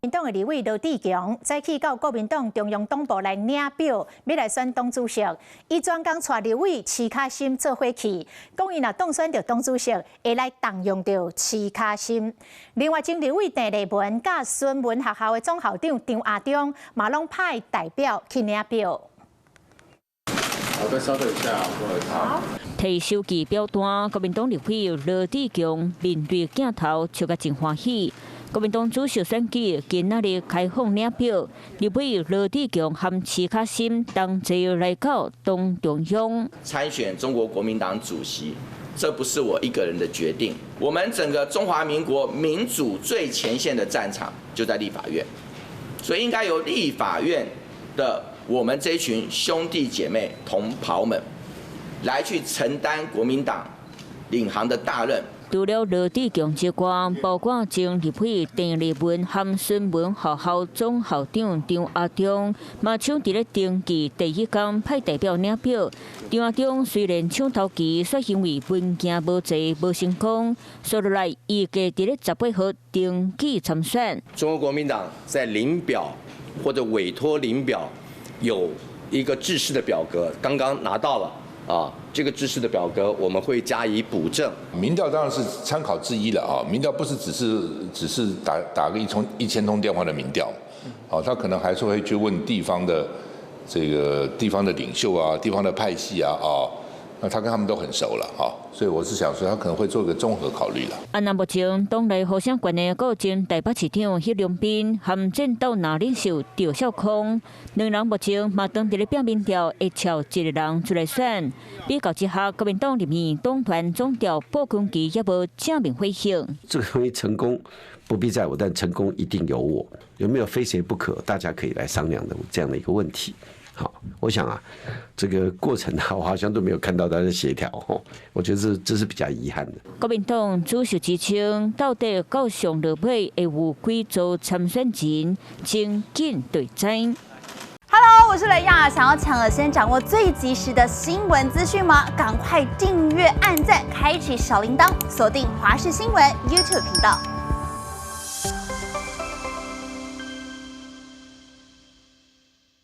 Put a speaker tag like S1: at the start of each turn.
S1: 民党的立委罗志强早起到国民党中央党部来领表，要来选党主席。伊专工带立委齐卡心做伙去，讲伊若当选着党主席，会来动用着齐卡心。另外，前立委郑丽文甲孙文学校的总校长张亚中，嘛拢派代表去领表。
S2: 好，再稍等一下，不好意思。好。
S3: 提手机表单，国民党立委罗志强面对镜头笑甲真欢喜。国民党主席选举今仔日开放领表，立委罗志强和齐卡心同齐来到党中央
S4: 参选中国国民党主席。这不是我一个人的决定，我们整个中华民国民主最前线的战场就在立法院，所以应该由立法院的我们这一群兄弟姐妹同袍们，来去承担国民党领航的大任。
S3: 除了罗志强之外，包括前立委郑丽文和孙文学校总校长张亚中，嘛抢伫咧登记第一天派代表领表。张亚中虽然抢头期，却因为文件无齐无成功，所以来预计伫咧18号登记参选。
S5: 中国国民党在领表或者委托领表有一个制式的表格，刚刚拿到了。这个制式的表格我们会加以补正。
S6: 民调当然是参考之一了啊，民调不是只是打个1000通电话的民调，他可能还是会去问地方的地方的领袖啊、地方的派系啊那他跟他们都很熟了所以我是想说他可能会做个综合考虑了。
S3: 那目前党内互相关的个前台北市长许良斌和战斗男领袖赵少康，两人目前嘛当伫咧表民调会朝一个人出来选。比较之下，国民党里面党团总调鲍坤基也无正面回应。
S7: 这个东西成功不必在我，但成功一定有我。有没有非谁不可？大家可以来商量的这样的一个问题。好，我想这个过程我好像都没有看到他的协调我觉得这是比较遗憾的。
S3: 国民党主席之称，到底到上落尾会有几组参选人精进对战
S8: ？Hello， 我是雷亚，想要抢先掌握最及时的新闻资讯吗？赶快订阅、按赞、开启小铃铛，锁定华视新闻 YouTube 频道。